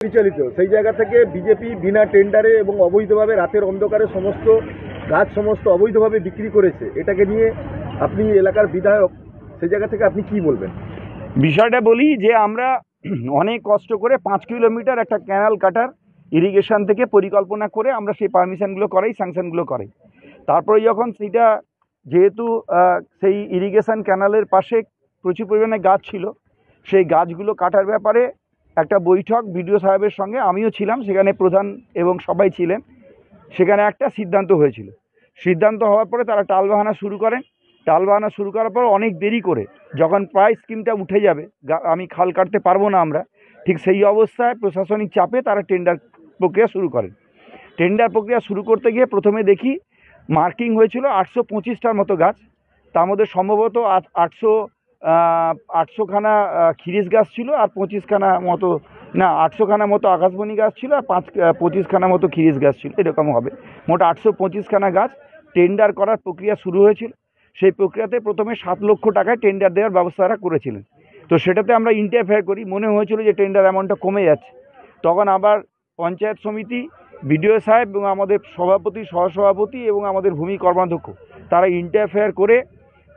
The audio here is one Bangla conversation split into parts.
পরিচালিত, সেই জায়গা থেকে বিজেপি বিনা টেন্ডারে এবং অবৈধভাবে রাতের অন্ধকারে সমস্ত গাছ অবৈধভাবে বিক্রি করেছে। এটাকে নিয়ে আপনি এলাকার বিধায়ক, সেই জায়গা থেকে আপনি কি বলবেন? বিষয়টা বলি যে আমরা অনেক কষ্ট করে 5 কিলোমিটার একটা ক্যানাল কাটার ইরিগেশন থেকে পরিকল্পনা করে আমরা সেই পারমিশনগুলো করাই, স্যাংশনগুলো করাই। তারপরে যখন সেটা যেহেতু সেই ইরিগেশন ক্যানালের পাশে প্রচুর পরিমাণে গাছ ছিল, সেই গাছগুলো কাটার ব্যাপারে একটা বৈঠক বিডিও সাহেবের সঙ্গে আমিও ছিলাম, সেখানে প্রধান এবং সবাই ছিলেন। সেখানে একটা সিদ্ধান্ত হয়েছিল। সিদ্ধান্ত হওয়ার পরে তারা টালবাহানা শুরু করেন। টালবাহানা শুরু করার পর অনেক দেরি করে যখন প্রায় স্কিমটা উঠে যাবে, আমি খাল কাটতে পারবো না আমরা, ঠিক সেই অবস্থায় প্রশাসনিক চাপে তারা টেন্ডার প্রক্রিয়া শুরু করেন। টেন্ডার প্রক্রিয়া শুরু করতে গিয়ে প্রথমে দেখি মার্কিং হয়েছিল 825টার মতো গাছ। তার মধ্যে সম্ভবত 800খানা খিরিস গাছ ছিল, আর 25খানা মতো, না 800খানা মতো আকাশমণি গাছ ছিল, আর 25খানা মতো খিরিস গাছ ছিল, এরকম হবে। মোট 825খানা গাছ টেন্ডার করার প্রক্রিয়া শুরু হয়েছিল। সেই প্রক্রিয়াতে প্রথমে 7 লক্ষ টাকায় টেন্ডার দেওয়ার ব্যবস্থাটা করেছিলেন। তো সেটাতে আমরা ইন্টারফেয়ার করি, মনে হয়েছিল যে টেন্ডার অ্যামাউন্টটা কমে যাচ্ছে। তখন আবার পঞ্চায়েত সমিতি, বিডিও সাহেব এবং আমাদের সভাপতি, সহসভাপতি এবং আমাদের ভূমি কর্মাধ্যক্ষ, তারা ইন্টারফেয়ার করে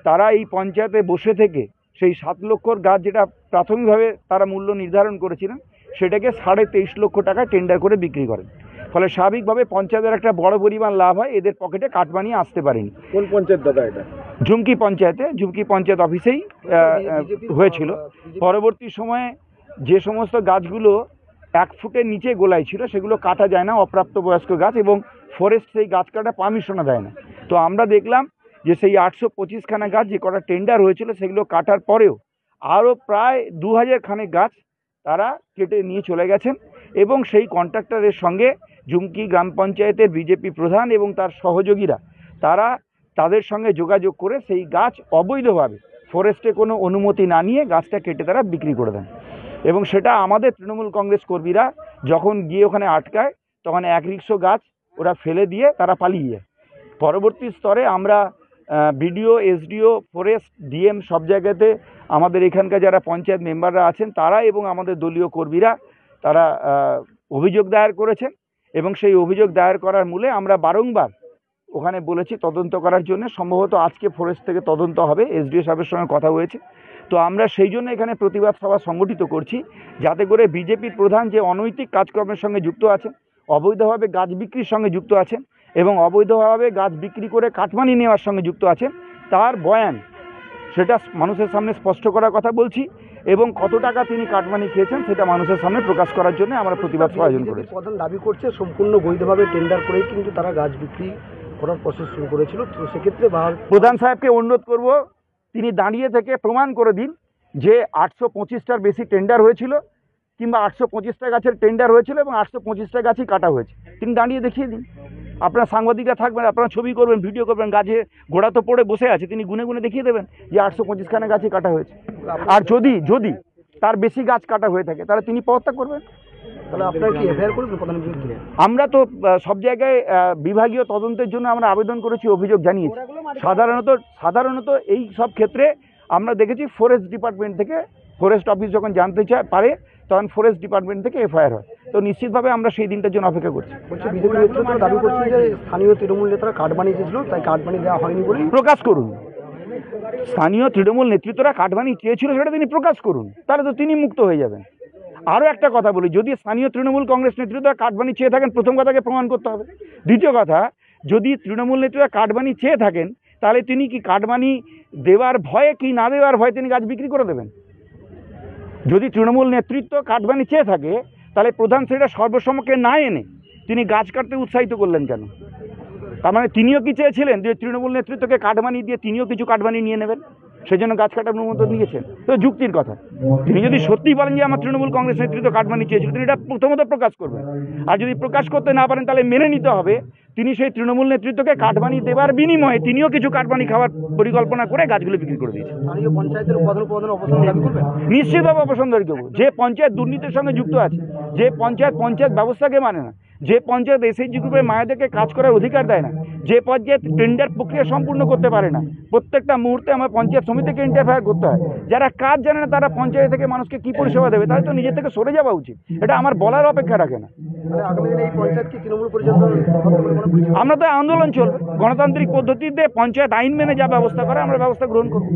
তারা এই পঞ্চায়েতে বসে থেকে সেই 7 লক্ষর গাছ, যেটা প্রাথমিকভাবে তারা মূল্য নির্ধারণ করেছিলেন, সেটাকে 23.5 লক্ষ টাকায় টেন্ডার করে বিক্রি করেন। ফলে স্বাভাবিকভাবে পঞ্চায়েতের একটা বড় পরিমাণ লাভ হয়, এদের পকেটে কাটমানি আসতে পারেনি। কোন পঞ্চায়েত দাদা এটা? ঝুমকি পঞ্চায়েতে, ঝুমকি পঞ্চায়েত অফিসেই হয়েছিল। পরবর্তী সময়ে যে সমস্ত গাছগুলো 1 ফুটের নিচে গোলায় ছিল, সেগুলো কাটা যায় না, অপ্রাপ্তবয়স্ক গাছ, এবং ফরেস্ট সেই গাছ কাটা পারমিশনও দেয় না। তো আমরা দেখলাম যে সেই 825খানা গাছ যে কটা টেন্ডার হয়েছিল, সেগুলো কাটার পরেও আরও প্রায় 2000 খানেক গাছ তারা কেটে নিয়ে চলে গেছেন। এবং সেই কন্ট্রাক্টরের সঙ্গে ঝুমকি গ্রাম পঞ্চায়েতের বিজেপি প্রধান এবং তার সহযোগীরা, তারা তাদের সঙ্গে যোগাযোগ করে সেই গাছ অবৈধভাবে ফরেস্টে কোনো অনুমতি না নিয়ে গাছটা কেটে তারা বিক্রি করে দেন। এবং সেটা আমাদের তৃণমূল কংগ্রেস কর্মীরা যখন গিয়ে ওখানে আটকায়, তখন 1 রিক্সো গাছ ওরা ফেলে দিয়ে তারা পালিয়ে যায়। পরবর্তী স্তরে আমরা বিডিও, এসডিও, ফরেস্ট, ডিএম সব জায়গাতে আমাদের এখানকার যারা পঞ্চায়েত মেম্বাররা আছেন তারা এবং আমাদের দলীয় কর্মীরা তারা অভিযোগ দায়ের করেছেন। এবং সেই অভিযোগ দায়ের করার মূলে আমরা বারংবার ওখানে বলেছি তদন্ত করার জন্য। সম্ভবত আজকে ফরেস্ট থেকে তদন্ত হবে, এসডিও সাহেবের সঙ্গে কথা হয়েছে। তো আমরা সেই জন্য এখানে প্রতিবাদ সভা সংগঠিত করছি, যাতে করে বিজেপির প্রধান যে অনৈতিক কাজকর্মের সঙ্গে যুক্ত আছেন, অবৈধভাবে গাছ বিক্রির সঙ্গে যুক্ত আছেন এবং অবৈধভাবে গাছ বিক্রি করে কাটমানি নেওয়ার সঙ্গে যুক্ত আছেন, তার বয়ান সেটা মানুষের সামনে স্পষ্ট করার কথা বলছি। এবং কত টাকা তিনি কাটমানি খেয়েছেন সেটা মানুষের সামনে প্রকাশ করার জন্য আমরা প্রতিবাদ সভা আয়োজন করেছি। প্রধান দাবি করছে সম্পূর্ণ বৈধভাবে টেন্ডার করেই কিন্তু তারা গাছ বিক্রি করার প্রসেস শুরু করেছিল। তো সেক্ষেত্রে প্রধান সাহেবকে অনুরোধ করব, তিনি দাঁড়িয়ে থেকে প্রমাণ করে দিন যে 825টার বেশি টেন্ডার হয়েছিল, কিংবা 825টা গাছের টেন্ডার হয়েছিল এবং 825টা গাছই কাটা হয়েছে। তিনি দাঁড়িয়ে দেখিয়ে দিন। আপনার সাংবাদিকরা থাকবেন, আপনারা ছবি করবেন, ভিডিও করবেন, গাছে গোড়া তো পড়ে বসে আছে, তিনি গুনে গুনে দেখিয়ে দেবেন যে 825খানা গাছই কাটা হয়েছে। আর যদি যদি তার বেশি গাছ কাটা হয়ে থাকে তাহলে তিনি পদত্যাগ করবেন। তাহলে আপনারা কি এফআইআর করবেন প্রধানের বিরুদ্ধে? আমরা তো সব জায়গায় বিভাগীয় তদন্তের জন্য আমরা আবেদন করেছি, অভিযোগ জানিয়েছি। সাধারণত এই সব ক্ষেত্রে আমরা দেখেছি ফরেস্ট ডিপার্টমেন্ট থেকে, ফরেস্ট অফিস যখন জানতে পারে তখন ফরেস্ট ডিপার্টমেন্ট থেকে এফআইআর হয়। তো নিশ্চিতভাবে আমরা সেই দিনটার জন্য অপেক্ষা করছি। বিজেপি নেতৃত্ব দাবি করছে যে স্থানীয় তৃণমূল নেতারা কাটমানি চেয়েছিল, তাই কাটমানি দেওয়া হয়নি বলে। প্রকাশ করুন, স্থানীয় তৃণমূল নেতৃত্বরা কাটমানি চেয়েছিল সেটা তিনি প্রকাশ করুন, তাহলে তো তিনি মুক্ত হয়ে যাবেন। আরও একটা কথা বলি, যদি স্থানীয় তৃণমূল কংগ্রেস নেতৃত্বরা কাটমানি চেয়ে থাকেন, প্রথম কথাকে প্রমাণ করতে হবে। দ্বিতীয় কথা, যদি তৃণমূল নেতৃত্বরা কাটমানি চেয়ে থাকেন, তাহলে তিনি কি কাটমানি দেওয়ার ভয়ে কি না দেওয়ার ভয়ে তিনি গাছ বিক্রি করে দেবেন? যদি তৃণমূল নেতৃত্ব কাটমানি চেয়ে থাকে, তাহলে প্রধান সেটা সর্বসম্মুখে না এনে তিনি গাছ কাটতে উৎসাহিত করলেন কেন? তার মানে তিনিও কি চেয়েছিলেন যে তৃণমূল নেতৃত্বকে কাটমানি দিয়ে তিনিও কিছু কাটমানি নিয়ে নেবেন, সেই জন্য গাছ কাটার অনুমোদন দিয়েছেন? তো যুক্তির কথা। তিনি যদি সত্যি বলেন যে আমার তৃণমূল কংগ্রেস নেতৃত্ব কাটমানি চেয়েছিল, তিনি এটা প্রথমত প্রকাশ করবেন। আর যদি প্রকাশ করতে না পারেন, তাহলে মেনে নিতে হবে তিনি সেই তৃণমূল নেতৃত্বকে কাটমানি দেবার বিনিময়ে তিনিও কিছু কাটমানি খাওয়ার পরিকল্পনা করে গাছগুলো বিক্রি করে দিয়েছেন। নিশ্চিতভাবে অপসারণ করব। যে পঞ্চায়েত দুর্নীতির সঙ্গে যুক্ত আছে, যে পঞ্চায়েত ব্যবস্থাকে মানে না, যে পঞ্চায়েত এসএইচজি গ্রুপের মায়েদেরকে কাজ করার অধিকার দেয় না, যে পর্যায়ে টেন্ডার প্রক্রিয়া সম্পূর্ণ করতে পারে না, প্রত্যেকটা মুহূর্তে আমার পঞ্চায়েত সমিতিকে ইন্টারফেয়ার করতে হয়। যারা কাজ জানে না তারা পঞ্চায়েত থেকে মানুষকে কি পরিষেবা দেবে? তাহলে তো নিজের থেকে সরে যাওয়া উচিত, এটা আমার বলার অপেক্ষা রাখে না। মানে আগামী দিনে এই পঞ্চায়েত কি তৃণমূল পর্যন্ত হবে বলে মনে করছেন? আমরা তো আন্দোলন চলবে, গণতান্ত্রিক পদ্ধতিতে পঞ্চায়েত আইন মেনে যা ব্যবস্থা করে আমরা ব্যবস্থা গ্রহণ করব।